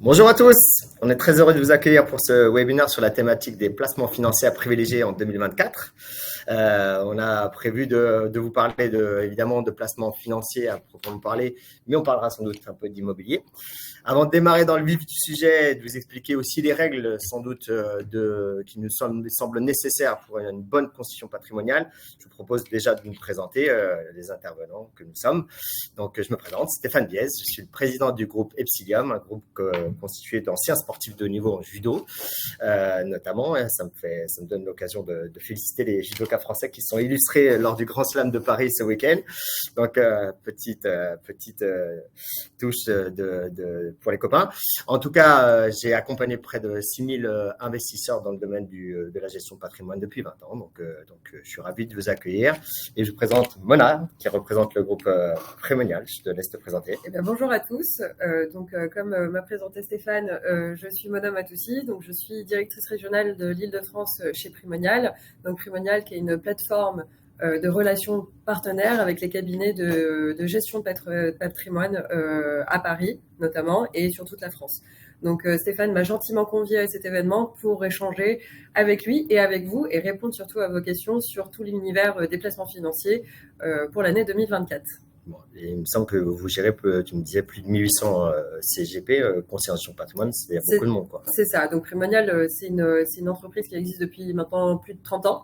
Bonjour à tous, on est très heureux de vous accueillir pour ce webinaire sur la thématique des placements financiers à privilégier en 2024. On a prévu de vous parler évidemment de placements financiers à proprement parler, mais on parlera sans doute un peu d'immobilier. Avant de démarrer dans le vif du sujet, de vous expliquer aussi les règles sans doute qui nous semblent nécessaires pour une bonne constitution patrimoniale, je vous propose déjà de nous présenter les intervenants que nous sommes. Donc je me présente, Stéphane Biez, je suis le président du groupe Epsilium, un groupe constitué d'anciens sportifs de haut niveau en judo notamment. Ça me donne l'occasion de féliciter les judokas français qui sont illustrés lors du Grand Slam de Paris ce week-end. Donc petite touche pour les copains. En tout cas, j'ai accompagné près de 6000 investisseurs dans le domaine de la gestion de patrimoine depuis 20 ans. Donc, je suis ravi de vous accueillir. Et je vous présente Mona, qui représente le groupe Primonial. Je te laisse te présenter. Eh bien, bonjour à tous. Comme m'a présenté Stéphane, je suis Mona Matoussi. Donc, je suis directrice régionale de l'Île-de-France chez Primonial. Donc, Primonial, qui est une plateforme de relations partenaires avec les cabinets de gestion de patrimoine à Paris, notamment, et sur toute la France. Donc, Stéphane m'a gentiment convié à cet événement pour échanger avec lui et avec vous et répondre surtout à vos questions sur tout l'univers des placements financiers pour l'année 2024. Bon, il me semble que vous gérez, tu me disais, plus de 1800 CGP, considération patrimoine, c'est beaucoup de monde, quoi. C'est ça. Donc, Primonial, c'est une entreprise qui existe depuis maintenant plus de 30 ans.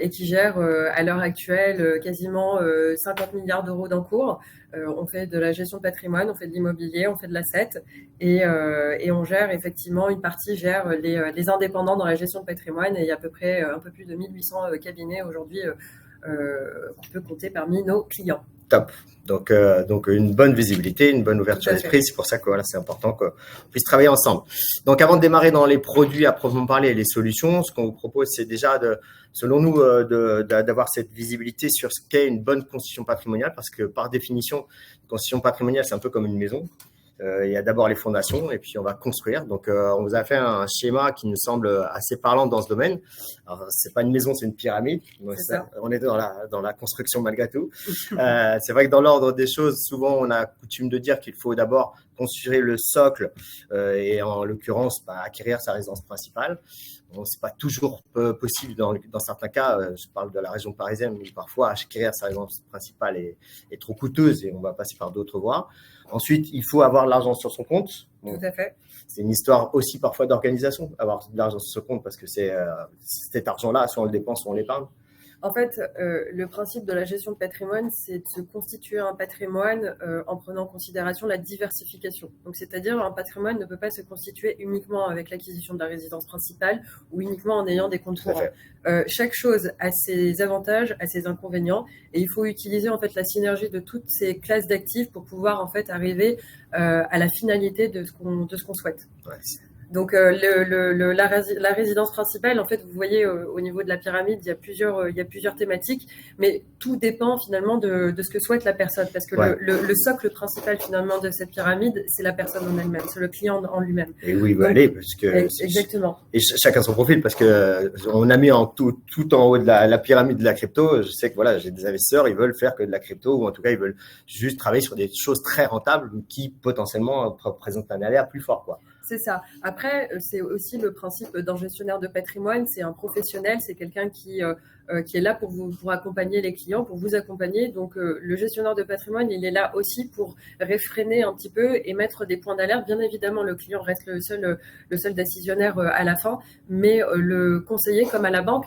Et qui gère à l'heure actuelle quasiment 50 milliards d'euros d'encours. On fait de la gestion de patrimoine, on fait de l'immobilier, on fait de l'asset et on gère effectivement, une partie gère les indépendants dans la gestion de patrimoine et il y a à peu près un peu plus de 1800 cabinets aujourd'hui qu'on peut compter parmi nos clients. Top. Donc une bonne visibilité, une bonne ouverture d'esprit. C'est pour ça que voilà, c'est important qu'on puisse travailler ensemble. Donc avant de démarrer dans les produits à proprement parler et les solutions, ce qu'on vous propose, c'est déjà selon nous, d'avoir cette visibilité sur ce qu'est une bonne constitution patrimoniale, parce que par définition, une constitution patrimoniale, c'est un peu comme une maison. Il y a d'abord les fondations et puis on va construire. Donc, on vous a fait un schéma qui nous semble assez parlant dans ce domaine. Alors, c'est pas une maison, c'est une pyramide. Donc, on est dans la construction malgré tout. C'est vrai que dans l'ordre des choses, souvent, on a coutume de dire qu'il faut d'abord construire le socle et en l'occurrence, acquérir sa résidence principale. Bon, c'est pas toujours possible dans certains cas. Je parle de la région parisienne, mais parfois acquérir sa résidence principale est trop coûteuse et on va passer par d'autres voies. Ensuite, il faut avoir de l'argent sur son compte. Bon, tout à fait. C'est une histoire aussi parfois d'organisation, avoir de l'argent sur son compte, parce que cet argent-là, soit on le dépense, soit on l'épargne. En fait, le principe de la gestion de patrimoine, c'est de se constituer un patrimoine en prenant en considération la diversification. Donc, c'est-à-dire un patrimoine ne peut pas se constituer uniquement avec l'acquisition de la résidence principale ou uniquement en ayant des comptes courants. Chaque chose a ses avantages, a ses inconvénients, et il faut utiliser en fait la synergie de toutes ces classes d'actifs pour pouvoir en fait arriver à la finalité de ce qu'on souhaite. Ouais. Donc la résidence principale, en fait, vous voyez au niveau de la pyramide, il y a plusieurs thématiques, mais tout dépend finalement de ce que souhaite la personne, parce que le socle principal finalement de cette pyramide, c'est la personne en elle-même, c'est le client en lui-même. Et où il veut aller, parce que exactement. Et chacun son profil, parce que on a mis tout en haut de la pyramide de la crypto. Je sais que voilà, j'ai des investisseurs, ils veulent faire que de la crypto, ou en tout cas ils veulent juste travailler sur des choses très rentables qui potentiellement représentent un aléa plus fort, quoi. C'est ça. Après, c'est aussi le principe d'un gestionnaire de patrimoine. C'est un professionnel, c'est quelqu'un qui est là pour accompagner les clients, pour vous accompagner. Donc, le gestionnaire de patrimoine, il est là aussi pour réfréner un petit peu et mettre des points d'alerte. Bien évidemment, le client reste le seul décisionnaire à la fin, mais le conseiller, comme à la banque,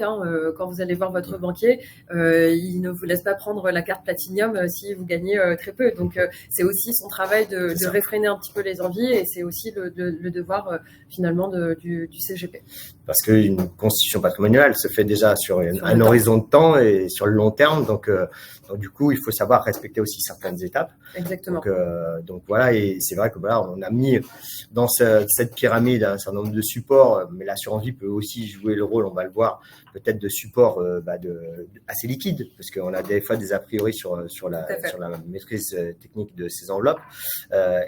quand vous allez voir votre banquier, il ne vous laisse pas prendre la carte Platinium si vous gagnez très peu. Donc, c'est aussi son travail de réfréner un petit peu les envies et c'est aussi le devoir finalement du CGP. Parce qu'une constitution patrimoniale se fait déjà sur un horizon de temps et sur le long terme, donc du coup il faut savoir respecter aussi certaines étapes. Exactement. Donc voilà, et c'est vrai que voilà, on a mis dans cette pyramide un certain nombre de supports, mais l'assurance vie peut aussi jouer le rôle, on va le voir, peut-être de support assez liquide, parce qu'on a des fois des a priori sur la maîtrise technique de ces enveloppes,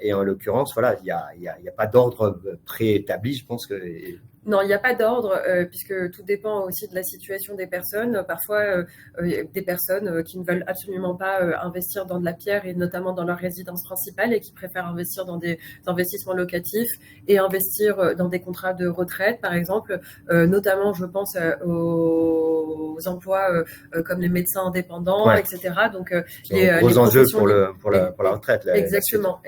et en l'occurrence voilà, il y a pas d'ordre préétabli, je pense que Non, il n'y a pas d'ordre, puisque tout dépend aussi de la situation des personnes. Parfois, des personnes qui ne veulent absolument pas investir dans de la pierre, et notamment dans leur résidence principale, et qui préfèrent investir dans des investissements locatifs et investir dans des contrats de retraite, par exemple. Notamment, je pense aux emplois comme les médecins indépendants, Ouais. etc. Donc, C'est un gros enjeu pour la retraite. Exactement.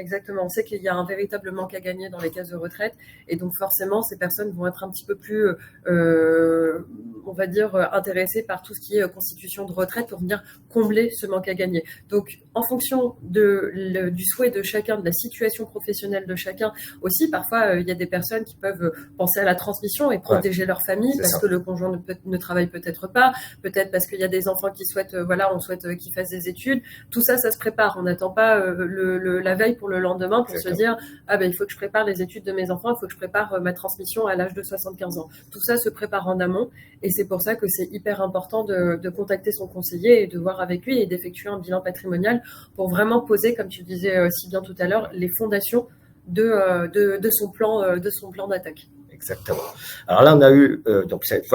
On sait qu'il y a un véritable manque à gagner dans les caisses de retraite, et donc forcément, ces personnes vont être un petit peu plus, on va dire, intéressées par tout ce qui est constitution de retraite pour venir combler ce manque à gagner. Donc, en fonction du souhait de chacun, de la situation professionnelle de chacun, aussi, parfois, il y a des personnes qui peuvent penser à la transmission et protéger leur famille parce que le conjoint ne travaille peut-être pas, peut-être parce qu'il y a des enfants qui souhaitent, on souhaite qu'ils fassent des études. Tout ça, ça se prépare. On n'attend pas la veille pour le lendemain pour se dire il faut que je prépare les études de mes enfants, il faut que je prépare ma transmission à l'âge de 75 ans. Tout ça se prépare en amont, et c'est pour ça que c'est hyper important de contacter son conseiller et de voir avec lui et d'effectuer un bilan patrimonial pour vraiment poser, comme tu le disais si bien tout à l'heure, les fondations de son plan d'attaque. Exactement. Alors là, on a eu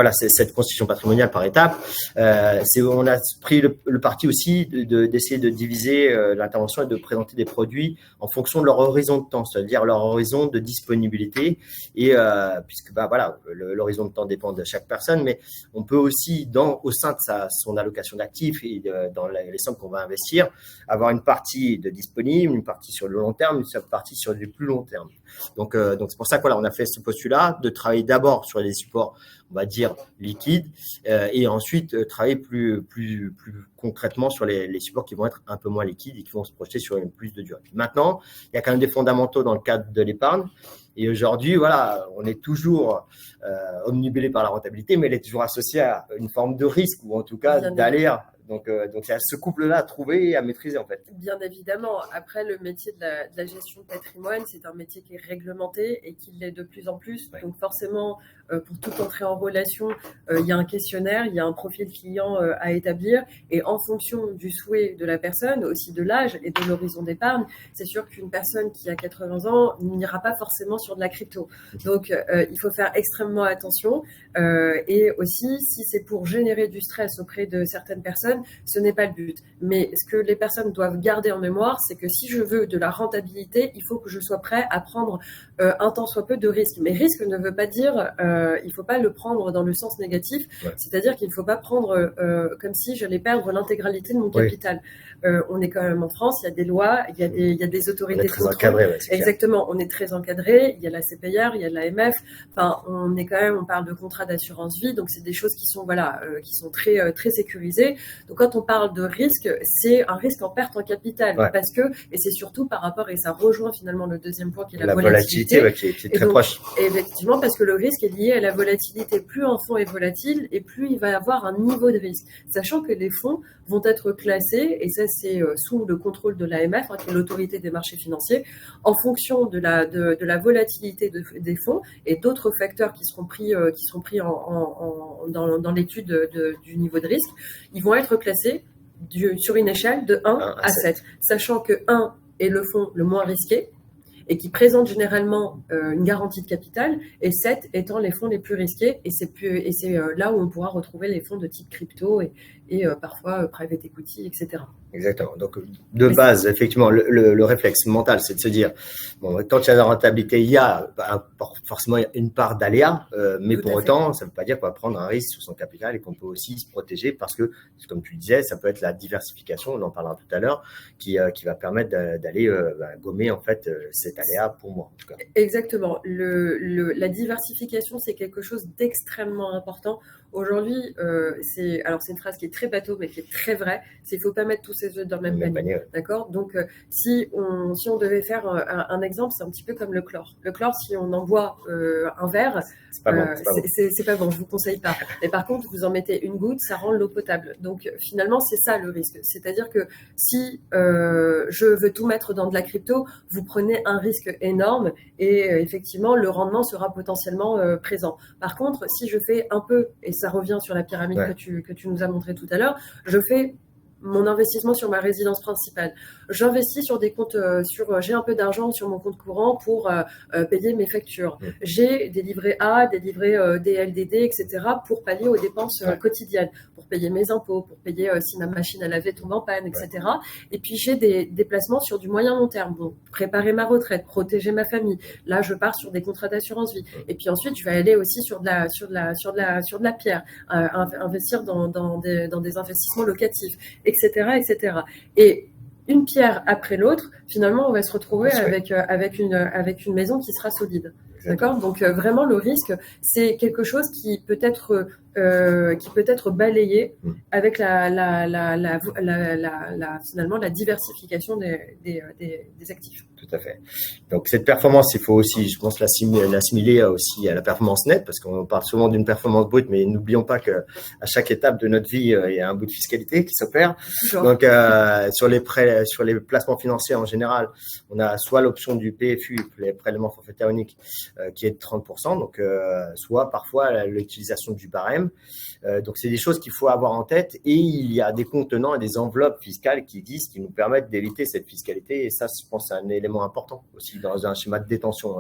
c'est cette constitution patrimoniale par étapes. On a pris le parti aussi d'essayer de diviser l'intervention et de présenter des produits en fonction de leur horizon de temps, c'est-à-dire leur horizon de disponibilité. Et puisque l'horizon de temps dépend de chaque personne, mais on peut aussi au sein de son allocation d'actifs et dans les sommes qu'on va investir, avoir une partie de disponible, une partie sur le long terme, une partie sur du plus long terme. Donc c'est pour ça qu'on a fait ce postulat de travailler d'abord sur les supports, on va dire, liquides, et ensuite travailler plus concrètement sur les supports qui vont être un peu moins liquides et qui vont se projeter sur une plus de durée. Maintenant, il y a quand même des fondamentaux dans le cadre de l'épargne. Et aujourd'hui, on est toujours omnibulé par la rentabilité, mais elle est toujours associée à une forme de risque, ou en tout cas d'aléa. Donc, il y a ce couple-là à trouver et à maîtriser, en fait. Bien évidemment. Après, le métier de la gestion de patrimoine, c'est un métier qui est réglementé et qui l'est de plus en plus. Ouais. Donc, forcément, pour toute entrée en relation, il y a un questionnaire, il y a un profil client à établir. Et en fonction du souhait de la personne, aussi de l'âge et de l'horizon d'épargne, c'est sûr qu'une personne qui a 80 ans n'ira pas forcément sur de la crypto. Donc, il faut faire extrêmement attention. Et aussi, si c'est pour générer du stress auprès de certaines personnes, ce n'est pas le but. Mais ce que les personnes doivent garder en mémoire, c'est que si je veux de la rentabilité, il faut que je sois prêt à prendre un tant soit peu de risques. Mais risque ne veut pas dire, il ne faut pas le prendre dans le sens négatif, c'est-à-dire qu'il ne faut pas prendre comme si j'allais perdre l'intégralité de mon capital. On est quand même en France, il y a des lois, il y a des autorités de contrôle. Exactement, on est très encadré, il y a la CPR, il y a l'AMF, enfin, on parle de contrat d'assurance vie, donc c'est des choses qui sont, qui sont très, très sécurisées. Donc, quand on parle de risque, c'est un risque en perte en capital, parce que, et c'est surtout par rapport, et ça rejoint finalement le deuxième point qui est la volatilité qui est très proche. Effectivement, parce que le risque est lié à la volatilité. Plus un fonds est volatile, et plus il va avoir un niveau de risque. Sachant que les fonds vont être classés, et ça c'est sous le contrôle de l'AMF, qui est l'autorité des marchés financiers, en fonction de la volatilité des fonds et d'autres facteurs qui seront pris dans l'étude du niveau de risque. Ils vont être classés sur une échelle de 1 à 7, sachant que 1 est le fonds le moins risqué et qui présente généralement une garantie de capital, et 7 étant les fonds les plus risqués, et c'est là où on pourra retrouver les fonds de type crypto et parfois private equity, etc. Exactement. Donc, de base, effectivement, le réflexe mental, c'est de se dire, bon, quand il y a de la rentabilité, il y a forcément une part d'aléa, mais pour autant, ça ne veut pas dire qu'on va prendre un risque sur son capital et qu'on peut aussi se protéger parce que, comme tu le disais, ça peut être la diversification, on en parlera tout à l'heure, qui va permettre d'aller gommer, en fait, cet aléa pour moi, en tout cas. Exactement. La diversification, c'est quelque chose d'extrêmement important. Aujourd'hui, c'est une phrase qui est très bateau, mais qui est très vraie. C'est qu'il ne faut pas mettre tous ses œufs dans le même panier. D'accord ? Donc, si on devait faire un exemple, c'est un petit peu comme le chlore. Le chlore, si on en boit un verre, c'est pas bon. C'est pas bon, je vous conseille pas. Mais par contre, vous en mettez une goutte, ça rend l'eau potable. Donc, finalement, c'est ça le risque. C'est-à-dire que si je veux tout mettre dans de la crypto, vous prenez un risque énorme et effectivement, le rendement sera potentiellement présent. Par contre, si je fais un peu, et ça revient sur la pyramide que tu nous as montré tout à l'heure, je fais mon investissement sur ma résidence principale. J'investis sur des comptes, j'ai un peu d'argent sur mon compte courant pour payer mes factures. J'ai des livrets A, des livrets des LDD, etc. pour pallier aux dépenses quotidiennes, pour payer mes impôts, pour payer si ma machine à laver tombe en panne, etc. Et puis j'ai des placements sur du moyen long terme. Bon, préparer ma retraite, protéger ma famille. Là, je pars sur des contrats d'assurance vie. Et puis ensuite, je vais aller aussi sur de la pierre, investir dans des investissements locatifs, etc., etc. Et une pierre après l'autre, finalement, on va se retrouver avec une maison qui sera solide. D'accord ? Donc vraiment, le risque, c'est quelque chose qui peut être balayé avec finalement la diversification des actifs. Tout à fait. Donc cette performance, il faut aussi, je pense, l'assimiler aussi à la performance nette, parce qu'on parle souvent d'une performance brute, mais n'oublions pas que à chaque étape de notre vie, il y a un bout de fiscalité qui s'opère. Donc sur les placements financiers en général, on a soit l'option du PFU, les prélèvements forfaitaires uniques, qui est de 30%, donc soit parfois l'utilisation du barème. Donc c'est des choses qu'il faut avoir en tête, et il y a des contenants et des enveloppes fiscales qui existent qui nous permettent d'éviter cette fiscalité, et ça, je pense, c'est un élément important aussi dans un schéma de détention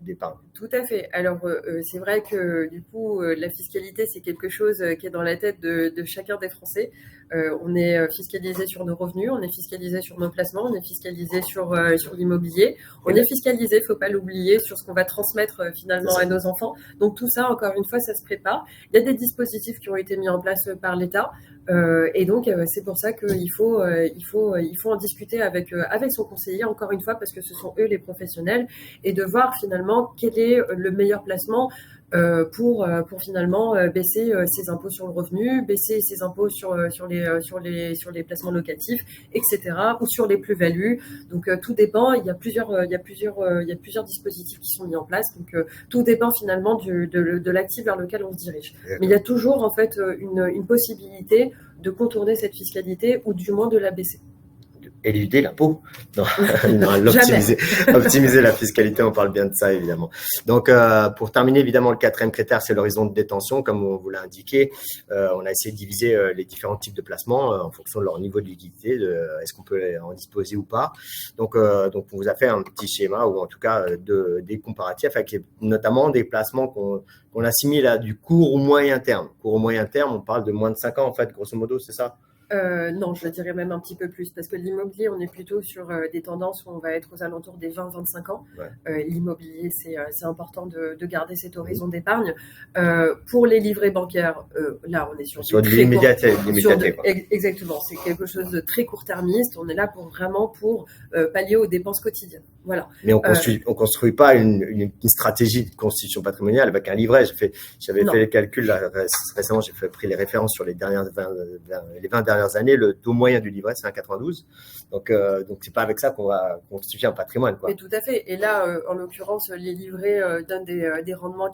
d'épargne. Tout à fait. Alors c'est vrai que du coup la fiscalité, c'est quelque chose qui est dans la tête de chacun des Français. On est fiscalisé sur nos revenus, on est fiscalisé sur nos placements, on est fiscalisé sur l'immobilier, on est fiscalisé, faut pas l'oublier, sur ce qu'on va transmettre finalement à nos enfants. Donc tout ça, encore une fois, ça se prépare. Il y a des dispositifs qui ont été mis en place par l'État. Et donc c'est pour ça qu'il faut en discuter avec son conseiller, encore une fois, parce que ce sont eux les professionnels, et de voir finalement quel est le meilleur placement pour finalement baisser ses impôts sur le revenu, baisser ses impôts sur les placements locatifs, etc., ou sur les plus-values. Donc tout dépend. Il y a plusieurs dispositifs qui sont mis en place. Donc tout dépend finalement de l'actif vers lequel on se dirige. Mais il y a toujours en fait une possibilité de contourner cette fiscalité, ou du moins de la baisser. Éluder l'impôt, non, optimiser la fiscalité, on parle bien de ça évidemment. Donc pour terminer, évidemment, le quatrième critère, c'est l'horizon de détention, comme on vous l'a indiqué. On a essayé de diviser les différents types de placements en fonction de leur niveau de liquidité, est-ce qu'on peut en disposer ou pas. Donc on vous a fait un petit schéma, ou en tout cas des comparatifs avec notamment des placements qu'on assimile à du court ou moyen terme. Court ou moyen terme, on parle de moins de 5 ans en fait, grosso modo, c'est ça ? Non, je dirais même un petit peu plus, parce que l'immobilier, on est plutôt sur des tendances où on va être aux alentours des 20-25 ans. Ouais. L'immobilier, c'est important de garder cet horizon d'épargne. Pour les livrets bancaires, là, on est sur l'immédiateté. Exactement, c'est quelque chose de très court-termiste. On est là pour pallier aux dépenses quotidiennes. Voilà. Mais on construit pas une stratégie de constitution patrimoniale avec un livret. J'avais fait les calculs là, récemment, pris les références sur les 20 dernières années. Le taux moyen du livret, c'est 1,92. Donc c'est pas avec ça qu'on va constituer un patrimoine, quoi. Mais tout à fait. Et là, en l'occurrence, les livrets donnent des rendements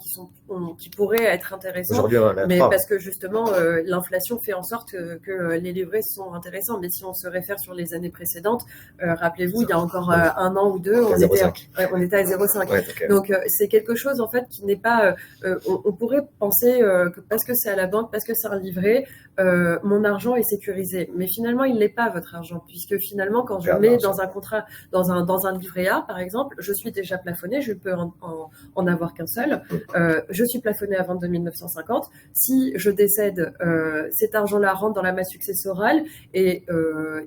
qui pourraient être intéressants. Aujourd'hui, mais parce que justement, l'inflation fait en sorte que les livrets sont intéressants. Mais si on se réfère sur les années précédentes, rappelez-vous, il y a encore un an ou deux, on était à 0,5. Ouais, okay. Donc c'est quelque chose en fait qui n'est pas. On pourrait penser que parce que c'est à la banque, parce que c'est un livret, mon argent est sécurisé. Mais finalement, il n'est pas votre argent, puisque finalement, quand je mets dans un contrat, dans un livret A, par exemple, je suis déjà plafonné, je peux en avoir qu'un seul. Je suis plafonné à 22 950. Si je décède, cet argent-là rentre dans la masse successorale, et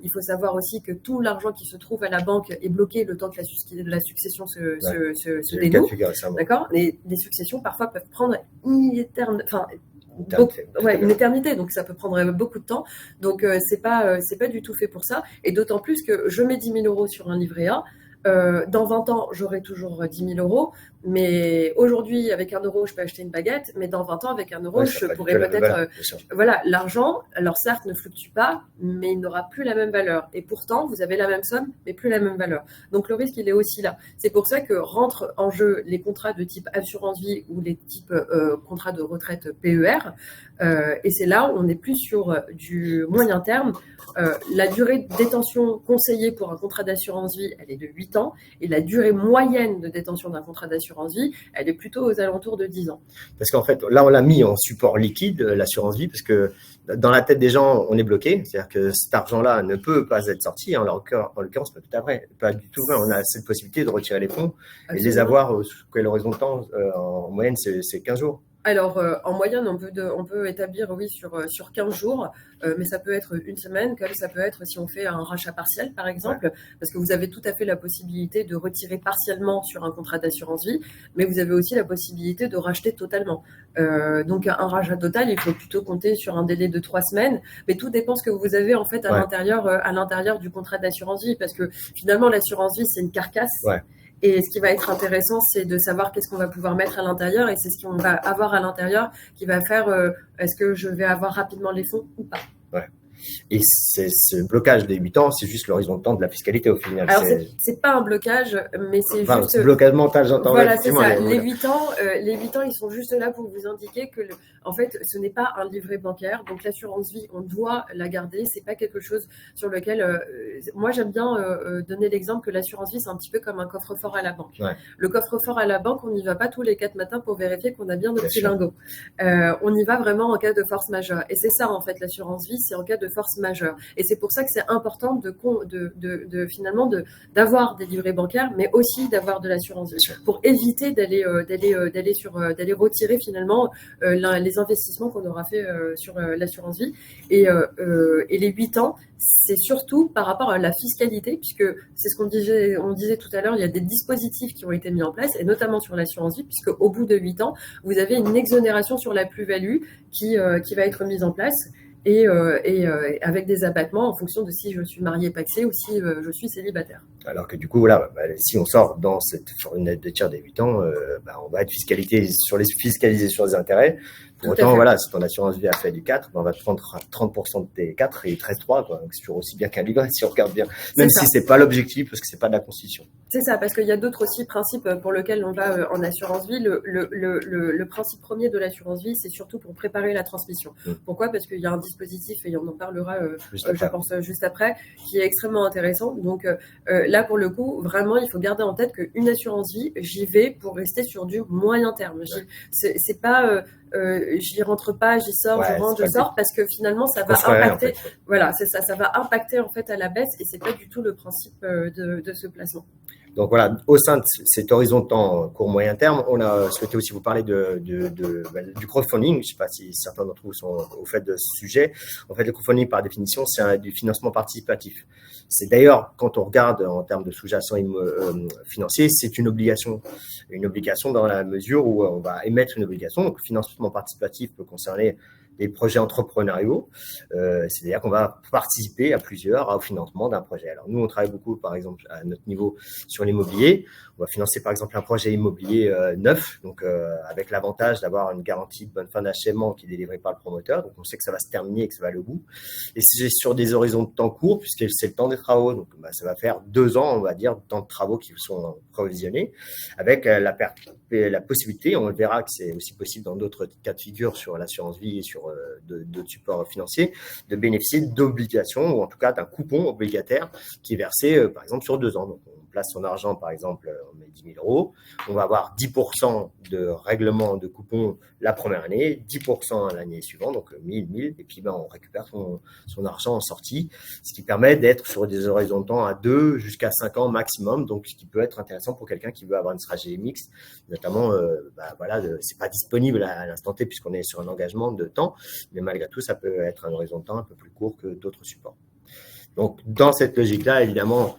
il faut savoir aussi que tout l'argent qui se trouve à la banque est bloqué le temps que la succession se dénoue. D'accord ? Les successions parfois peuvent prendre une éternité, donc ça peut prendre beaucoup de temps. Donc c'est pas du tout fait pour ça, et d'autant plus que je mets 10 000 euros sur un livret A. Dans 20 ans, j'aurai toujours 10 000 euros. Mais aujourd'hui, avec 1 euro, je peux acheter une baguette. Mais dans 20 ans, avec 1 euro, je pourrais peut-être... l'argent, alors certes, ne fluctue pas, mais il n'aura plus la même valeur. Et pourtant, vous avez la même somme, mais plus la même valeur. Donc le risque, il est aussi là. C'est pour ça que rentrent en jeu les contrats de type assurance vie ou les types contrats de retraite PER. Et c'est là où on est plus sur du moyen terme. La durée de détention conseillée pour un contrat d'assurance vie, elle est de 8 8 ans et la durée moyenne de détention d'un contrat d'assurance vie, elle est plutôt aux alentours de 10 ans. Parce qu'en fait, là, on l'a mis en support liquide, l'assurance vie, parce que dans la tête des gens, on est bloqué. C'est-à-dire que cet argent-là ne peut pas être sorti. En l'occurrence, pas tout à fait. Pas du tout vrai. On a cette possibilité de retirer les fonds et de les avoir sous quel horizon de temps? En moyenne, c'est 15 jours. Alors, en moyenne, on peut établir, oui, sur 15 jours, mais ça peut être une semaine, comme ça peut être si on fait un rachat partiel, par exemple, parce que vous avez tout à fait la possibilité de retirer partiellement sur un contrat d'assurance vie, mais vous avez aussi la possibilité de racheter totalement. Donc, un rachat total, il faut plutôt compter sur un délai de 3 semaines, mais tout dépend ce que vous avez en fait à l'intérieur du contrat d'assurance vie, parce que finalement, l'assurance vie, c'est une carcasse. Et ce qui va être intéressant, c'est de savoir qu'est-ce qu'on va pouvoir mettre à l'intérieur et c'est ce qu'on va avoir à l'intérieur qui va faire est-ce que je vais avoir rapidement les fonds ou pas. Et ce blocage des 8 ans, c'est juste l'horizon de temps de la fiscalité au final. Alors, c'est pas un blocage, mais c'est juste. Blocage mental, j'entends. Voilà, c'est ça. Les 8 ans, ils sont juste là pour vous indiquer que, en fait, ce n'est pas un livret bancaire. Donc, l'assurance vie, on doit la garder. C'est pas quelque chose sur lequel. Moi, j'aime bien donner l'exemple que l'assurance vie, c'est un petit peu comme un coffre-fort à la banque. Le coffre-fort à la banque, on n'y va pas tous les 4 matins pour vérifier qu'on a bien nos petits lingots. On y va vraiment en cas de force majeure. Et c'est ça, en fait, l'assurance vie, c'est en cas de force majeure. Et c'est pour ça que c'est important finalement d'avoir des livrets bancaires, mais aussi d'avoir de l'assurance vie, pour éviter d'aller retirer finalement les investissements qu'on aura fait sur l'assurance vie. Et les 8 ans, c'est surtout par rapport à la fiscalité, puisque c'est ce qu'on disait tout à l'heure, il y a des dispositifs qui ont été mis en place, et notamment sur l'assurance vie, puisque au bout de 8 ans, vous avez une exonération sur la plus-value qui va être mise en place. Et avec des abattements en fonction de si je suis marié pacsé ou si je suis célibataire. Alors que du coup, si on sort dans cette fourchette de tir des 8 ans, on va être fiscalisé sur les intérêts. Pour autant, si ton assurance vie a fait du 4, on va te prendre 30% de tes 4 et il te reste 3. Donc, c'est toujours aussi bien calibré si on regarde bien. Même si c'est pas l'objectif, parce que c'est pas de la Constitution. C'est ça, parce qu'il y a d'autres aussi principes pour lesquels on va en assurance vie. Le principe premier de l'assurance vie, c'est surtout pour préparer la transmission. Pourquoi ? Parce qu'il y a un dispositif, et on en parlera, je pense, juste après, qui est extrêmement intéressant. Donc là, pour le coup, vraiment, il faut garder en tête qu'une assurance vie, j'y vais pour rester sur du moyen terme. C'est pas... j'y rentre pas, j'y sors, je rentre, je sors, parce que finalement ça va impacter. En fait. Voilà, c'est ça, ça va impacter en fait à la baisse, et c'est pas du tout le principe de ce placement. Donc voilà, au sein de cet horizon de temps court-moyen terme, on a souhaité aussi vous parler du crowdfunding. Je ne sais pas si certains d'entre vous sont au fait de ce sujet. En fait, le crowdfunding, par définition, c'est du financement participatif. C'est d'ailleurs, quand on regarde en termes de sous-jacent financier, c'est une obligation. Une obligation dans la mesure où on va émettre une obligation. Donc, le financement participatif peut concerner des projets entrepreneuriaux, c'est-à-dire qu'on va participer à plusieurs au financement d'un projet. Alors nous, on travaille beaucoup, par exemple, à notre niveau sur l'immobilier. On va financer, par exemple, un projet immobilier neuf, donc avec l'avantage d'avoir une garantie de bonne fin d'achèvement qui est délivrée par le promoteur. Donc on sait que ça va se terminer et que ça va aller au bout. Et c'est sur des horizons de temps courts, puisque c'est le temps des travaux. Donc ça va faire 2 ans, on va dire, de temps de travaux qui sont provisionnés, avec la possibilité, on le verra que c'est aussi possible dans d'autres cas de figure sur l'assurance vie et sur d'autres supports financiers, de bénéficier d'obligations ou en tout cas d'un coupon obligataire qui est versé par exemple sur 2 ans. Donc on place son argent, par exemple, on met 10 000 €, on va avoir 10% de règlement de coupon la première année, 10% l'année suivante, donc 1000, et puis on récupère son argent en sortie, ce qui permet d'être sur des horizons de temps à 2 jusqu'à 5 ans maximum, donc ce qui peut être intéressant pour quelqu'un qui veut avoir une stratégie mixte, notamment, c'est pas disponible à l'instant T puisqu'on est sur un engagement de temps, mais malgré tout, ça peut être un horizon de temps un peu plus court que d'autres supports. Donc, dans cette logique-là, évidemment,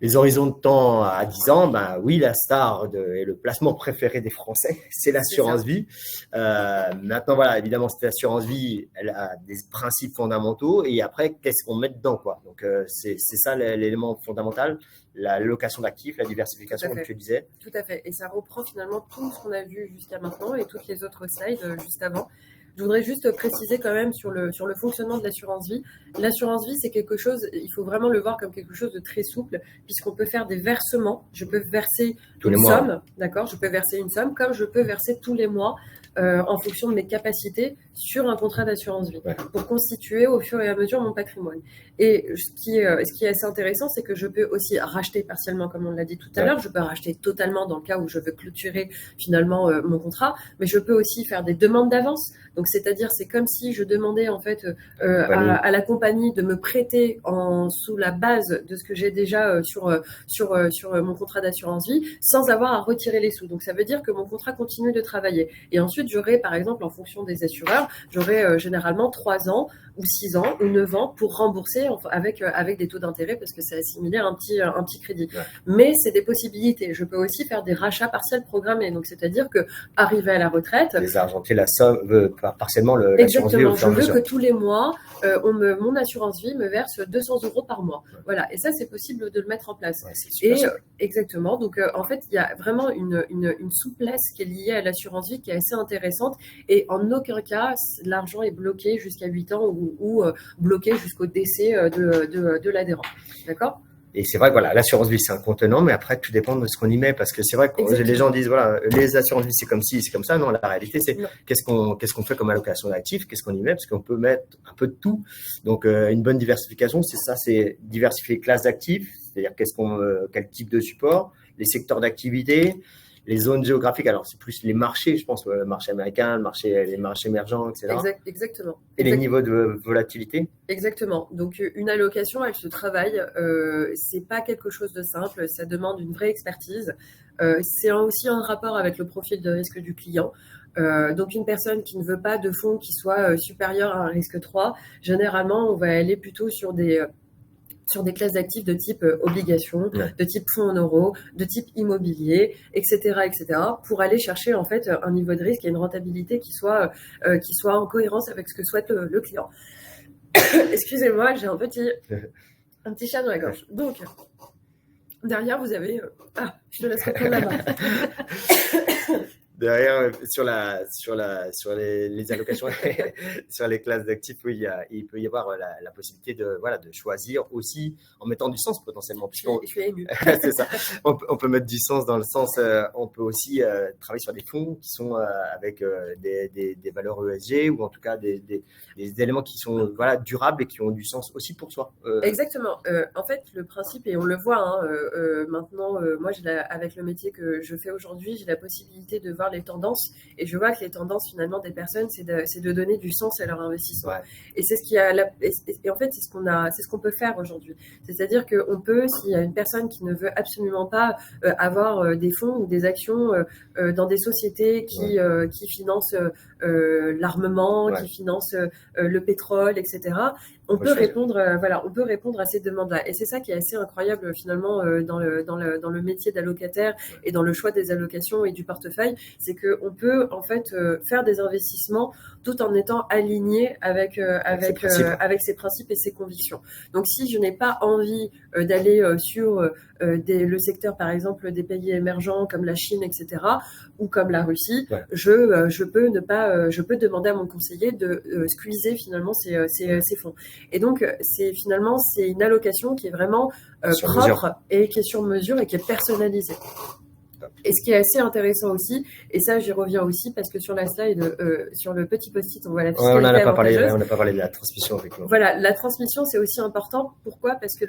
les horizons de temps à 10 ans, oui, la star et le placement préféré des Français, c'est l'assurance vie. Maintenant, voilà, évidemment, cette assurance vie, elle a des principes fondamentaux. Et après, qu'est-ce qu'on met dedans, quoi ? Donc, c'est ça l'élément fondamental, la location d'actifs, la diversification, comme tu disais. Tout à fait. Et ça reprend finalement tout ce qu'on a vu jusqu'à maintenant et toutes les autres slides juste avant. Je voudrais juste préciser quand même sur le fonctionnement de l'assurance vie. L'assurance vie, c'est quelque chose, il faut vraiment le voir comme quelque chose de très souple, puisqu'on peut faire des versements. Je peux verser une somme, d'accord ? Je peux verser une somme, comme je peux verser tous les mois en fonction de mes capacités sur un contrat d'assurance vie pour constituer au fur et à mesure mon patrimoine. Et ce qui est assez intéressant, c'est que je peux aussi racheter partiellement, comme on l'a dit tout à l'heure. Je peux racheter totalement dans le cas où je veux clôturer finalement mon contrat, mais je peux aussi faire des demandes d'avance. Donc, c'est-à-dire, c'est comme si je demandais en fait à la compagnie de me prêter sous la base de ce que j'ai déjà sur mon contrat d'assurance vie, sans avoir à retirer les sous. Donc, ça veut dire que mon contrat continue de travailler. Et ensuite, j'aurai, par exemple, en fonction des assureurs, j'aurai généralement 3 ans ou 6 ans ou 9 ans pour rembourser avec des taux d'intérêt parce que c'est assimilé à un petit crédit. Mais c'est des possibilités. Je peux aussi faire des rachats partiels programmés. Donc, c'est-à-dire que arrivé à la retraite, désargenter la somme partiellement l'assurance vie. Exactement. Je veux que tous les mois, mon assurance vie me verse 200 € par mois. Voilà. Et ça, c'est possible de le mettre en place. Exactement. Donc, en fait, il y a vraiment une souplesse qui est liée à l'assurance vie qui est assez intéressante. Et en aucun cas, l'argent est bloqué jusqu'à 8 ans ou bloqué jusqu'au décès de l'adhérent. D'accord ? Et c'est vrai que voilà, l'assurance vie, c'est un contenant, mais après, tout dépend de ce qu'on y met. Parce que c'est vrai que les gens disent, voilà, les assurances vie, c'est comme ci, c'est comme ça. Non, la réalité, c'est qu'est-ce qu'on fait comme allocation d'actifs, qu'est-ce qu'on y met, parce qu'on peut mettre un peu de tout. Donc, une bonne diversification, c'est ça, c'est diversifier les classes d'actifs, c'est-à-dire quel type de support, les secteurs d'activité, les zones géographiques. Alors, c'est plus les marchés, je pense, le marché américain, les marchés émergents, etc. Exactement. Et les niveaux de volatilité. Exactement. Donc, une allocation, elle se travaille. C'est pas quelque chose de simple. Ça demande une vraie expertise. C'est aussi un rapport avec le profil de risque du client. Donc, une personne qui ne veut pas de fonds qui soit supérieur à un risque 3, généralement, on va aller plutôt sur des classes d'actifs de type obligation, de type fonds en euros, de type immobilier, etc., pour aller chercher en fait un niveau de risque et une rentabilité qui soit en cohérence avec ce que souhaite le client. Excusez-moi, j'ai un petit chat dans la gorge. Donc, derrière, vous avez... je te laisse reprendre la main. Derrière, sur les allocations, sur les classes d'actifs, oui, il peut y avoir la possibilité de choisir aussi en mettant du sens potentiellement. Je suis émue. C'est ça. On peut mettre du sens dans le sens, on peut aussi travailler sur des fonds qui sont avec des valeurs ESG ou en tout cas des éléments qui sont durables et qui ont du sens aussi pour soi. Exactement. En fait, le principe, et on le voit maintenant, moi, avec le métier que je fais aujourd'hui, j'ai la possibilité de voir les tendances et je vois que les tendances finalement des personnes c'est de donner du sens à leur investissement et c'est et en fait c'est ce qu'on peut faire aujourd'hui, c'est-à-dire qu'on peut, s'il y a une personne qui ne veut absolument pas avoir des fonds ou des actions dans des sociétés qui financent l'armement, qui financent le pétrole, etc., on peut répondre à ces demandes-là. Et c'est ça qui est assez incroyable finalement dans le métier d'allocataire et dans le choix des allocations et du portefeuille, c'est qu'on peut en fait faire des investissements tout en étant aligné avec ses principes et ses convictions. Donc si je n'ai pas envie d'aller sur le secteur par exemple des pays émergents comme la Chine, etc., ou comme la Russie, je peux demander à mon conseiller de squeezer finalement ces fonds. Et donc, c'est une allocation qui est vraiment propre et qui est sur mesure et qui est personnalisée. Et ce qui est assez intéressant aussi, et ça j'y reviens aussi parce que sur la slide, sur le petit post-it, on voit la fiscalité avantageuse. On n'a pas parlé de la transmission, effectivement. Voilà, la transmission c'est aussi important. Pourquoi ? Parce que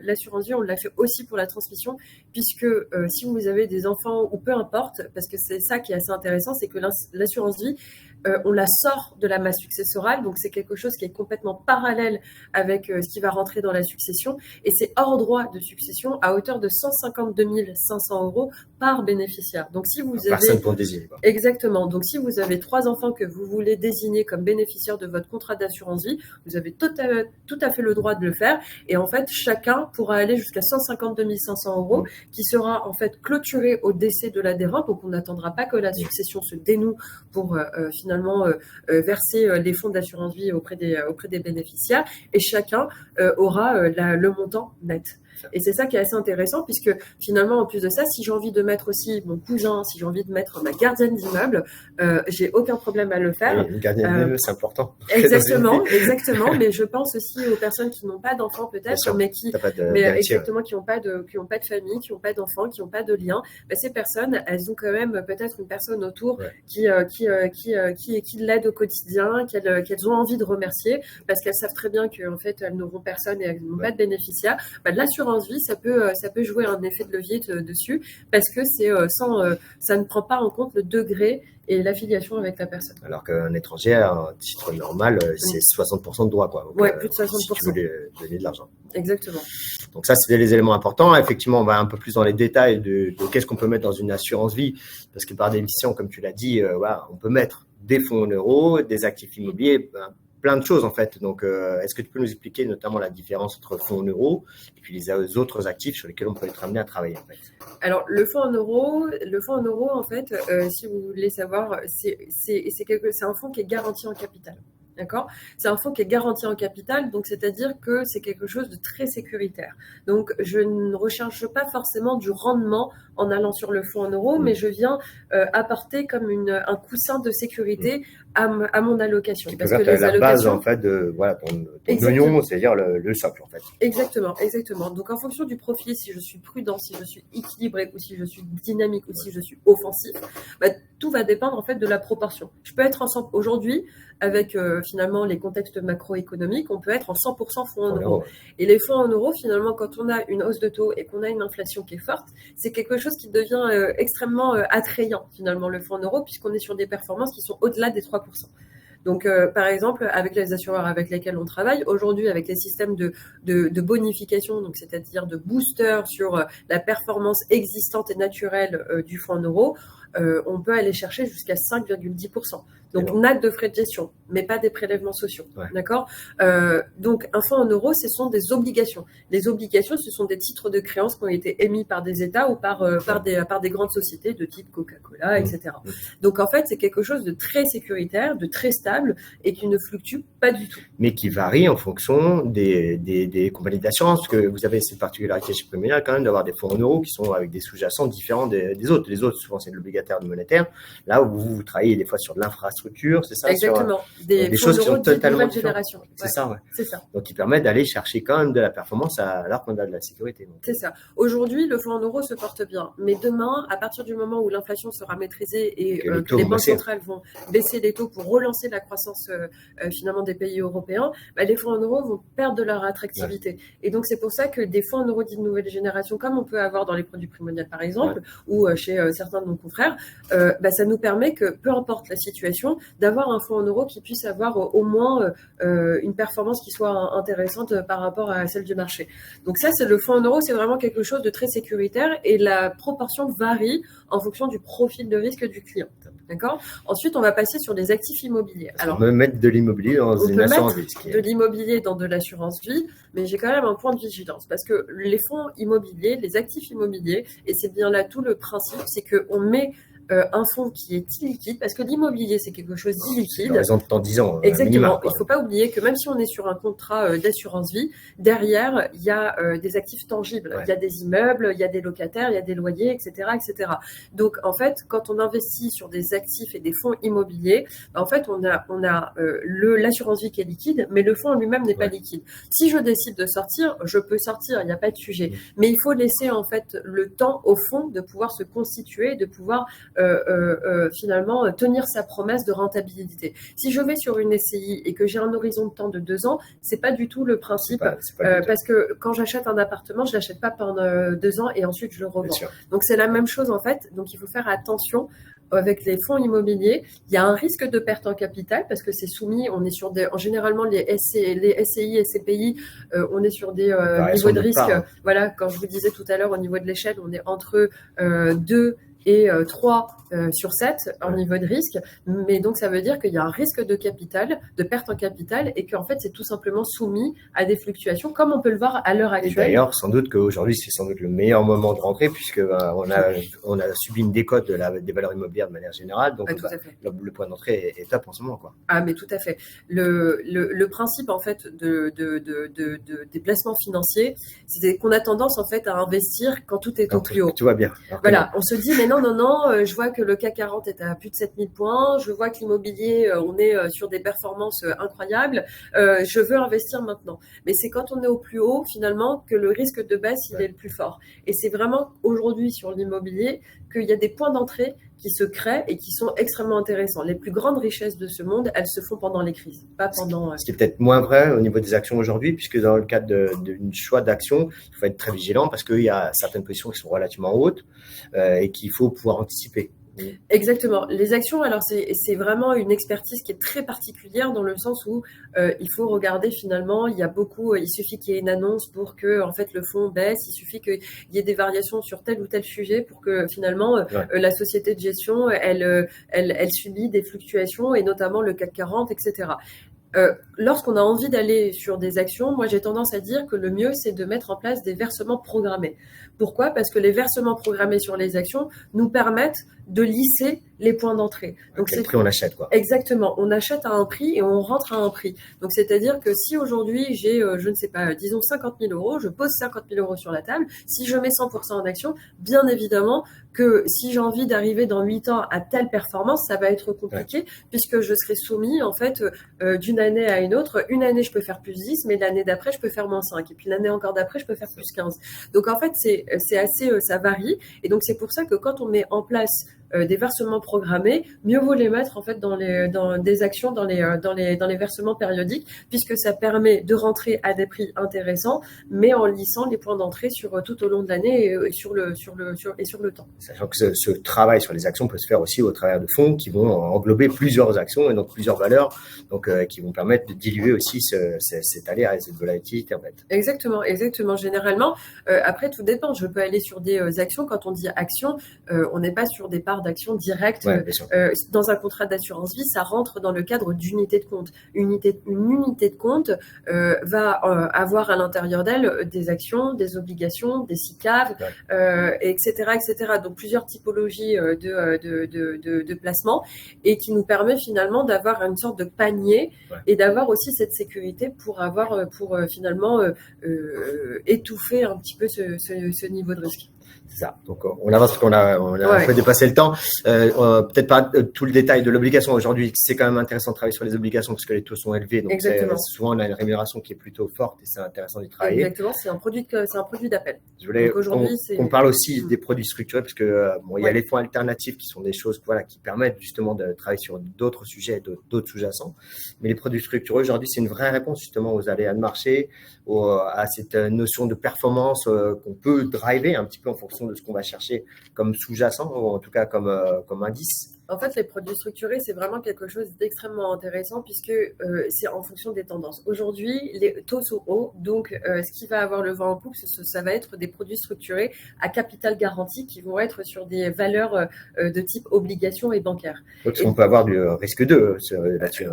l'assurance vie, on l'a fait aussi pour la transmission, puisque si vous avez des enfants ou peu importe, parce que c'est ça qui est assez intéressant, c'est que l'assurance vie, on la sort de la masse successorale, donc c'est quelque chose qui est complètement parallèle avec ce qui va rentrer dans la succession, et c'est hors droit de succession à hauteur de 152 500 € par bénéficiaire. Donc si vous avez personne pour désigner. Exactement. Donc si vous avez 3 enfants que vous voulez désigner comme bénéficiaires de votre contrat d'assurance vie, vous avez tout à fait le droit de le faire, et en fait chacun pourra aller jusqu'à 152 500 € qui sera en fait clôturé au décès de l'adhérent. Donc on n'attendra pas que la succession se dénoue pour finalement verser les fonds d'assurance vie auprès des bénéficiaires, et chacun aura le montant net. Et c'est ça qui est assez intéressant, puisque finalement, en plus de ça, si j'ai envie de mettre aussi mon cousin, si j'ai envie de mettre ma gardienne d'immeuble, j'ai aucun problème à le faire. Une gardienne d'immeuble, c'est important. Exactement. Mais je pense aussi aux personnes qui n'ont pas d'enfants peut-être, mais qui exactement, qui n'ont pas de famille, qui n'ont pas d'enfants, qui n'ont pas de lien. Ces personnes, elles ont quand même peut-être une personne autour qui l'aide au quotidien, qu'elles ont envie de remercier, parce qu'elles savent très bien qu'en fait, elles n'auront personne et elles n'ont pas de bénéficiaires. De l'assurance vie, ça peut jouer un effet de levier dessus, parce que ça ne prend pas en compte le degré et l'affiliation avec la personne. Alors qu'un étranger, un titre normal, c'est 60% de droit, quoi. Donc, plus de 60%. Si tu veux donner de l'argent. Exactement. Donc ça, c'est les éléments importants. Effectivement, on va un peu plus dans les détails de qu'est-ce qu'on peut mettre dans une assurance vie, parce que par définition, comme tu l'as dit, on peut mettre des fonds en euros, des actifs immobiliers, plein de choses en fait. Donc, est-ce que tu peux nous expliquer notamment la différence entre fonds en euros et puis les autres actifs sur lesquels on peut être amené à travailler en fait? Alors, le fonds en euros, en fait, si vous voulez savoir, c'est un fonds qui est garanti en capital. D'accord ? C'est un fonds qui est garanti en capital, donc c'est-à-dire que c'est quelque chose de très sécuritaire. Donc, je ne recherche pas forcément du rendement en allant sur le fonds en euros, mais je viens apporter comme un coussin de sécurité à mon allocation. Parce que les la base en fait de ton oignon, c'est-à-dire le socle en fait. Exactement. Donc, en fonction du profil, si je suis prudent, si je suis équilibré, ou si je suis dynamique, ou si je suis offensif, tout va dépendre en fait de la proportion. Je peux être aujourd'hui avec finalement les contextes macroéconomiques, on peut être en 100% fonds en euros. Et les fonds en euros, finalement, quand on a une hausse de taux et qu'on a une inflation qui est forte, c'est quelque chose qui devient extrêmement attrayant, finalement, le fonds en euros, puisqu'on est sur des performances qui sont au-delà des 3%. Donc, par exemple, avec les assureurs avec lesquels on travaille, aujourd'hui, avec les systèmes de bonification, donc c'est-à-dire de booster sur la performance existante et naturelle du fonds en euros, on peut aller chercher jusqu'à 5,10%. Donc, on a de frais de gestion, mais pas des prélèvements sociaux. Ouais. D'accord ? Donc, un fonds en euros, ce sont des obligations. Les obligations, ce sont des titres de créance qui ont été émis par des États ou par des grandes sociétés de type Coca-Cola, etc. Donc, en fait, c'est quelque chose de très sécuritaire, de très stable et qui ne fluctue pas du tout. Mais qui varie en fonction des compagnies d'assurance, parce que vous avez cette particularité chez Primonial quand même d'avoir des fonds en euros qui sont avec des sous-jacents différents des autres. Les autres, souvent, c'est de l'obligataire, de monétaire. Là où vous travaillez des fois sur de l'infrastructure, c'est ça? Exactement. Des choses qui sont totalement différentes. C'est ça, ouais. C'est ça. Donc, qui permettent d'aller chercher quand même de la performance alors qu'on a de la sécurité. Donc. C'est ça. Aujourd'hui, le fonds en euros se porte bien. Mais demain, à partir du moment où l'inflation sera maîtrisée et que les banques centrales vont baisser les taux pour relancer la croissance finalement des pays européens, les fonds en euros vont perdre de leur attractivité. Ouais. Et donc, c'est pour ça que des fonds en euros dits de nouvelle génération, comme on peut avoir dans les produits Primonial par exemple, ou chez certains de nos confrères, ça nous permet que, peu importe la situation, d'avoir un fonds en euros qui puisse avoir au moins une performance qui soit intéressante par rapport à celle du marché. Donc ça, c'est le fonds en euros, c'est vraiment quelque chose de très sécuritaire et la proportion varie en fonction du profil de risque du client. D'accord ? Ensuite, on va passer sur des actifs immobiliers. Alors, on peut mettre de l'immobilier dans une assurance vie. De l'immobilier dans de l'assurance vie, mais j'ai quand même un point de vigilance parce que les fonds immobiliers, les actifs immobiliers, et c'est bien là tout le principe, c'est qu'on met un fonds qui est illiquide, parce que l'immobilier, c'est quelque chose d'illiquide. Par exemple, dans 10 ans. Exactement. Minimum, il ne faut pas oublier que même si on est sur un contrat d'assurance vie, derrière, il y a des actifs tangibles. Il y a des immeubles, il y a des locataires, il y a des loyers, etc., etc. Donc, en fait, quand on investit sur des actifs et des fonds immobiliers, en fait, on a l'assurance vie qui est liquide, mais le fonds en lui-même n'est pas liquide. Si je décide de sortir, je peux sortir, il n'y a pas de sujet. Mais il faut laisser, en fait, le temps au fonds de pouvoir se constituer, de pouvoir finalement tenir sa promesse de rentabilité. Si je vais sur une SCI et que j'ai un horizon de temps de 2 ans, c'est pas du tout le principe parce que quand j'achète un appartement, je l'achète pas pendant 2 ans et ensuite je le revends. Donc c'est la même chose en fait. Donc il faut faire attention. Avec les fonds immobiliers, il y a un risque de perte en capital parce que c'est soumis, on est sur généralement les SCI et CPI, on est sur des niveaux de risque. Voilà, quand je vous disais tout à l'heure au niveau de l'échelle, on est entre 2 et 3 sur 7 en niveau de risque. Mais donc, ça veut dire qu'il y a un risque de capital, de perte en capital, et qu'en fait, c'est tout simplement soumis à des fluctuations, comme on peut le voir à l'heure actuelle. Et d'ailleurs, sans doute qu'aujourd'hui, c'est sans doute le meilleur moment de rentrer, puisque on a subi une décote des valeurs immobilières de manière générale. Donc, le point d'entrée est top en ce moment, quoi. Ah, mais tout à fait. Le principe, en fait, des placements financiers, c'est qu'on a tendance, en fait, à investir quand tout est au plus haut. Tout va bien. Voilà, on se dit, mais non, je vois que le CAC 40 est à plus de 7000 points, je vois que l'immobilier, on est sur des performances incroyables, je veux investir maintenant. Mais c'est quand on est au plus haut, finalement, que le risque de baisse, il est le plus fort. Et c'est vraiment aujourd'hui sur l'immobilier qu'il y a des points d'entrée qui se créent et qui sont extrêmement intéressants. Les plus grandes richesses de ce monde, elles se font pendant les crises, pas pendant... Ce qui est peut-être moins vrai au niveau des actions aujourd'hui, puisque dans le cadre d'une choix d'action, il faut être très vigilant parce qu'il y a certaines positions qui sont relativement hautes et qu'il faut pouvoir anticiper. Exactement. Les actions, alors c'est vraiment une expertise qui est très particulière dans le sens où il faut regarder finalement, il suffit qu'il y ait une annonce pour que en fait le fonds baisse, il suffit qu'il y ait des variations sur tel ou tel sujet pour que finalement la société de gestion elle subit des fluctuations et notamment le CAC 40, etc. Lorsqu'on a envie d'aller sur des actions, moi j'ai tendance à dire que le mieux c'est de mettre en place des versements programmés. Pourquoi ? Parce que les versements programmés sur les actions nous permettent de lisser les points d'entrée. Donc quel prix on achète, quoi. Exactement, on achète à un prix et on rentre à un prix. Donc c'est-à-dire que si aujourd'hui j'ai, je ne sais pas, disons 50 000 euros, je pose 50 000 euros sur la table, si je mets 100% en action, bien évidemment que si j'ai envie d'arriver dans 8 ans à telle performance, ça va être compliqué puisque je serai soumis en fait d'une année à une autre. Une année, je peux faire plus 10, mais l'année d'après, je peux faire moins 5. Et puis l'année encore d'après, je peux faire plus 15. Donc en fait, c'est assez, ça varie. Et donc c'est pour ça que quand on met en place des versements programmés, mieux vaut les mettre en fait dans des actions, dans les versements périodiques, puisque ça permet de rentrer à des prix intéressants, mais en lissant les points d'entrée sur tout au long de l'année et sur le temps. Sachant que ce travail sur les actions peut se faire aussi au travers de fonds qui vont englober plusieurs actions et donc plusieurs valeurs, donc qui vont permettre de diluer aussi cet aléa et cette volatilité en fait. Exactement. Généralement, après tout dépend. Je peux aller sur des actions. Quand on dit actions, on n'est pas sur des parts d'actions directes. Dans un contrat d'assurance vie, ça rentre dans le cadre d'unité de compte. Une unité de compte va avoir à l'intérieur d'elle des actions, des obligations, des SICAV, etc. Donc plusieurs typologies de placements et qui nous permet finalement d'avoir une sorte de panier et d'avoir aussi cette sécurité pour finalement étouffer un petit peu ce niveau de risque. C'est ça. Donc, on avance parce qu'on a fait dépasser le temps. Peut-être pas tout le détail de l'obligation. Aujourd'hui, c'est quand même intéressant de travailler sur les obligations parce que les taux sont élevés. Donc, souvent, on a une rémunération qui est plutôt forte et c'est intéressant d'y travailler. Exactement. C'est un produit d'appel. Je voulais qu'on parle aussi des produits structurés parce que il y a les fonds alternatifs qui sont des choses qui permettent justement de travailler sur d'autres sujets, d'autres sous-jacents. Mais les produits structurés aujourd'hui, c'est une vraie réponse justement aux aléas de marché, à cette notion de performance qu'on peut driver un petit peu en fonction de ce qu'on va chercher comme sous-jacent ou en tout cas comme indice. En fait, les produits structurés, c'est vraiment quelque chose d'extrêmement intéressant puisque c'est en fonction des tendances. Aujourd'hui, les taux sont hauts, donc ce qui va avoir le vent en poupe, ça va être des produits structurés à capital garanti qui vont être sur des valeurs de type obligations et bancaires. Donc, on peut avoir du risque 2 là-dessus.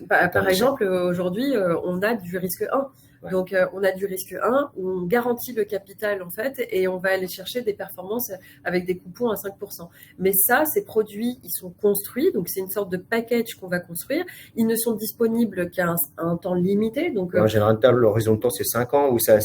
Par exemple, aujourd'hui, on a du risque 1. Donc, on a du risque 1 où on garantit le capital en fait et on va aller chercher des performances avec des coupons à 5%. Mais ça, ces produits, ils sont construits, donc c'est une sorte de package qu'on va construire. Ils ne sont disponibles qu'à un temps limité. Donc, en général, l'horizon de temps, c'est 5 ans ou ça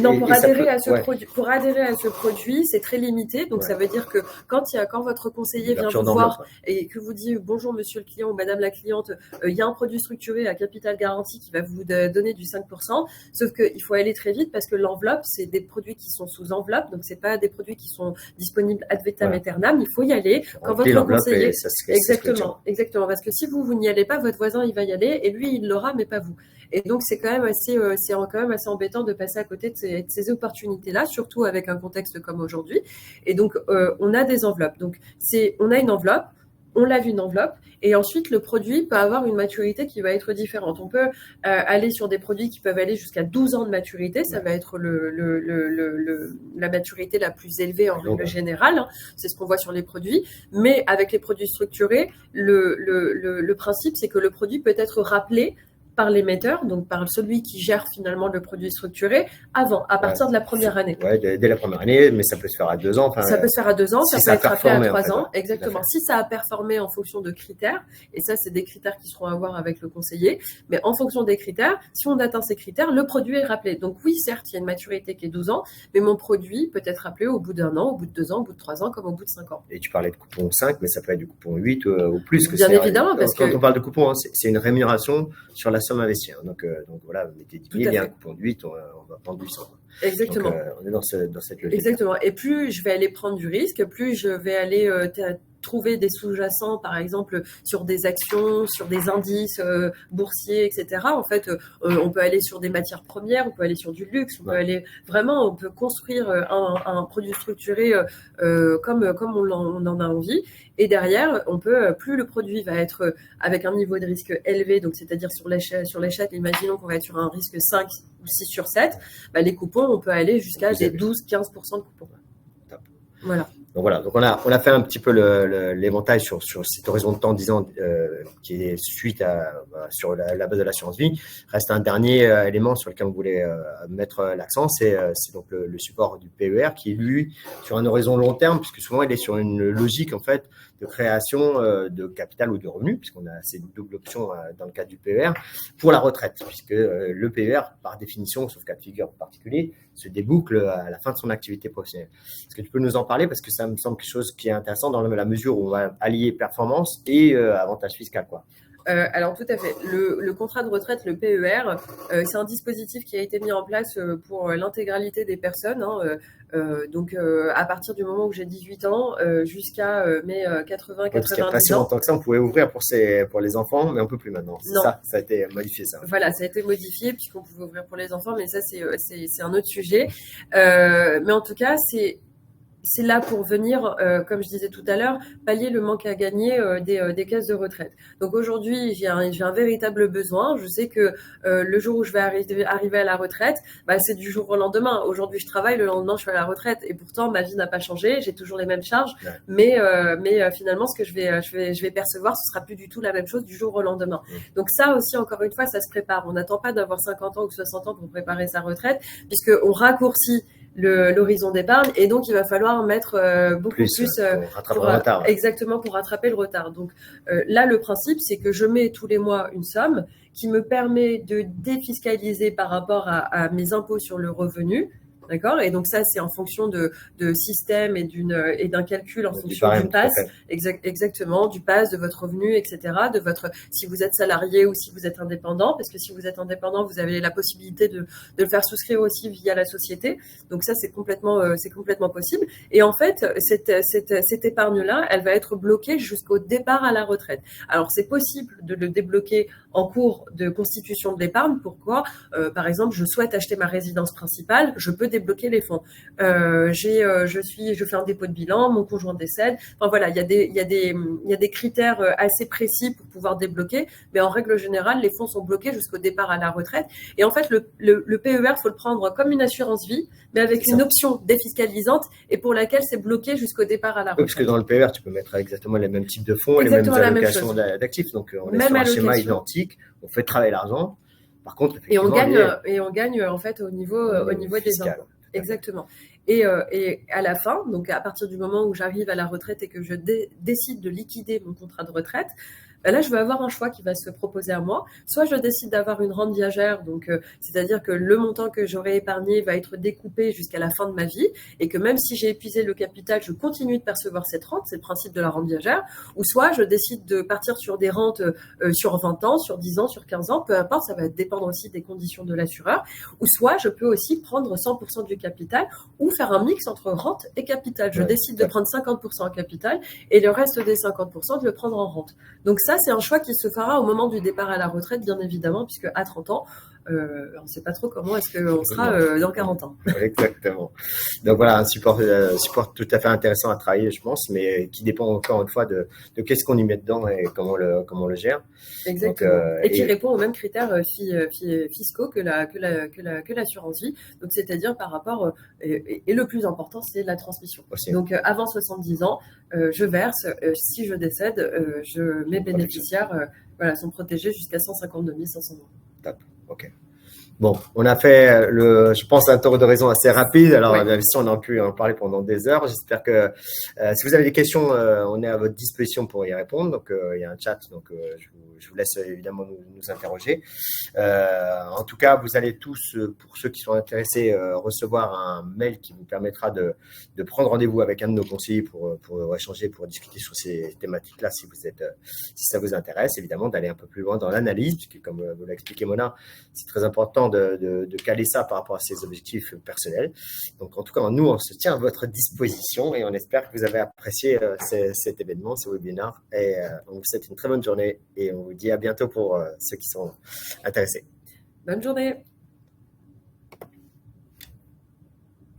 non, pour adhérer à ce produit, c'est très limité. Donc, ça veut dire que quand votre conseiller vient vous voir et que vous dit bonjour monsieur le client ou madame la cliente, il y a un produit structuré à capital garanti qui va vous donner du 5%. Sauf qu'il faut aller très vite parce que l'enveloppe, c'est des produits qui sont sous enveloppe, donc c'est pas des produits qui sont disponibles ad vitam aeternam. Il faut y aller quand votre conseiller. Exactement, parce que si vous n'y allez pas, votre voisin il va y aller et lui il l'aura, mais pas vous. Et donc c'est quand même assez embêtant de passer à côté de ces opportunités-là, surtout avec un contexte comme aujourd'hui. Et donc on a des enveloppes. Donc on a une enveloppe. on lave une enveloppe et ensuite le produit peut avoir une maturité qui va être différente. On peut aller sur des produits qui peuvent aller jusqu'à 12 ans de maturité. Ça va être la maturité la plus élevée en règle générale. Hein. C'est ce qu'on voit sur les produits. Mais avec les produits structurés, le principe, c'est que le produit peut être rappelé par l'émetteur, donc par celui qui gère finalement le produit structuré, à partir de la première année. Ouais, dès la première année, mais ça peut se faire à 2 ans. Ça peut se faire à 2 ans, si ça peut être rappelé à 3 ans. En fait, exactement. Si ça a performé en fonction de critères, et ça, c'est des critères qui seront à voir avec le conseiller, mais en fonction des critères, si on atteint ces critères, le produit est rappelé. Donc oui, certes, il y a une maturité qui est 12 ans, mais mon produit peut être rappelé au bout d'1 an, au bout de 2 ans, au bout de 3 ans, comme au bout de 5 ans. Et tu parlais de coupon 5, mais ça peut être du coupon 8 ou plus. Bien évidemment, parce que quand on parle de coupon, hein, c'est une rémunération sur la somme investie. Hein. Donc voilà, vous mettez 10 000, il y a un coupon de 8, on va prendre 800. Exactement. Donc, on est dans cette logique. Exactement. Et plus je vais aller prendre du risque, plus je vais aller trouver des sous-jacents, par exemple, sur des actions, sur des indices boursiers, etc. En fait, on peut aller sur des matières premières, on peut aller sur du luxe, on peut aller vraiment, on peut construire un produit structuré comme on en a envie. Et derrière, on peut, plus le produit va être avec un niveau de risque élevé, donc c'est-à-dire sur l'échelle, imaginons qu'on va être sur un risque 5 ou 6 sur 7, bah, les coupons, on peut aller jusqu'à des 12-15% de coupons. Top. Voilà. Donc voilà, donc on a fait un petit peu l'éventail sur cet horizon de temps 10 ans qui est suite sur la base de l'assurance vie. Reste un dernier élément sur lequel on voulait mettre l'accent, c'est donc le support du PER qui est lui sur un horizon long terme, puisque souvent il est sur une logique en fait de création de capital ou de revenus, puisqu'on a ces doubles options dans le cadre du PER pour la retraite, puisque le PER par définition, sauf cas de figure particulier, se déboucle à la fin de son activité professionnelle. Est-ce que tu peux nous en parler, parce que ça me semble quelque chose qui est intéressant dans la mesure où on va allier performance et avantage fiscal, quoi. Alors tout à fait. Le contrat de retraite, le PER, c'est un dispositif qui a été mis en place pour l'intégralité des personnes. Hein, donc à partir du moment où j'ai 18 ans jusqu'à mes 80-90 ans. Parce qu'il n'y a pas si longtemps que ça, on pouvait ouvrir pour les enfants, mais on ne peut plus maintenant. Non. Ça a été modifié, ça. Voilà, ça a été modifié puisqu'on pouvait ouvrir pour les enfants, mais ça c'est un autre sujet. Mais en tout cas, c'est là pour venir, comme je disais tout à l'heure, pallier le manque à gagner des caisses de retraite. Donc aujourd'hui, j'ai un véritable besoin. Je sais que le jour où je vais arriver à la retraite, bah, c'est du jour au lendemain. Aujourd'hui, je travaille, le lendemain, je suis à la retraite. Et pourtant, ma vie n'a pas changé. J'ai toujours les mêmes charges. Ouais. Mais finalement, ce que je vais percevoir, ce sera plus du tout la même chose du jour au lendemain. Donc ça aussi, encore une fois, ça se prépare. On n'attend pas d'avoir 50 ans ou 60 ans pour préparer sa retraite, puisqu'on raccourcit l'horizon d'épargne, et donc il va falloir mettre beaucoup plus pour rattraper le retard. Exactement, pour rattraper le retard. Donc là, le principe, c'est que je mets tous les mois une somme qui me permet de défiscaliser par rapport à mes impôts sur le revenu. D'accord. Et donc ça, c'est en fonction de système et d'un calcul en fonction du PAS, exactement, du PAS, de votre revenu, etc., si vous êtes salarié ou si vous êtes indépendant, parce que si vous êtes indépendant, vous avez la possibilité de le faire souscrire aussi via la société. Donc ça, c'est complètement possible. Et en fait, cette épargne-là, elle va être bloquée jusqu'au départ à la retraite. Alors c'est possible de le débloquer en cours de constitution de l'épargne. Pourquoi? Par exemple, je souhaite acheter ma résidence principale, je peux débloquer les fonds. Je fais un dépôt de bilan, mon conjoint décède. Enfin voilà, il y a des critères assez précis pour pouvoir débloquer, mais en règle générale, les fonds sont bloqués jusqu'au départ à la retraite. Et en fait, le PER, faut le prendre comme une assurance vie, mais avec une option défiscalisante et pour laquelle c'est bloqué jusqu'au départ à la retraite. Oui, parce que dans le PER, tu peux mettre exactement les mêmes types de fonds, exactement les mêmes allocations d'actifs. Donc on est sur un schéma identique, on fait travailler l'argent. Par contre, et on gagne en fait au niveau des impôts. Exactement. Et à la fin, donc à partir du moment où j'arrive à la retraite et que je décide de liquider mon contrat de retraite, là, je vais avoir un choix qui va se proposer à moi. Soit je décide d'avoir une rente viagère, donc c'est-à-dire que le montant que j'aurai épargné va être découpé jusqu'à la fin de ma vie et que même si j'ai épuisé le capital, je continue de percevoir cette rente, c'est le principe de la rente viagère. Ou soit je décide de partir sur des rentes sur 20 ans, sur 10 ans, sur 15 ans, peu importe, ça va dépendre aussi des conditions de l'assureur. Ou soit je peux aussi prendre 100% du capital ou faire un mix entre rente et capital. Je décide de prendre 50% en capital et le reste des 50% de le prendre en rente. Donc ça, c'est un choix qui se fera au moment du départ à la retraite, bien évidemment, puisque à 30 ans, on ne sait pas trop comment est-ce qu'on sera dans 40 ans. Exactement. Donc voilà, un support tout à fait intéressant à travailler, je pense, mais qui dépend encore une fois de qu'est-ce qu'on y met dedans et comment on le gère. Exactement. Donc, et qui répond aux mêmes critères fiscaux que l'assurance vie. Donc, c'est-à-dire par rapport, et le plus important, c'est la transmission. Aussi. Donc, avant 70 ans, je verse. Si je décède, mes bénéficiaires sont protégés jusqu'à 152 500 euros. Top. OK. Bon, on a fait, je pense, un tour d'horizon assez rapide. Alors, bien sûr, on a pu en parler pendant des heures. J'espère que si vous avez des questions, on est à votre disposition pour y répondre. Donc, il y a un chat, donc je vous laisse évidemment nous interroger. En tout cas, vous allez tous, pour ceux qui sont intéressés, recevoir un mail qui vous permettra de prendre rendez-vous avec un de nos conseillers pour échanger, pour discuter sur ces thématiques-là, si ça vous intéresse, évidemment, d'aller un peu plus loin dans l'analyse, puisque comme vous l'a expliqué Mona, c'est très important de caler ça par rapport à ses objectifs personnels. Donc, en tout cas, nous, on se tient à votre disposition et on espère que vous avez apprécié cet événement, ce webinaire. Et on vous souhaite une très bonne journée et on vous dit à bientôt pour ceux qui sont intéressés. Bonne journée.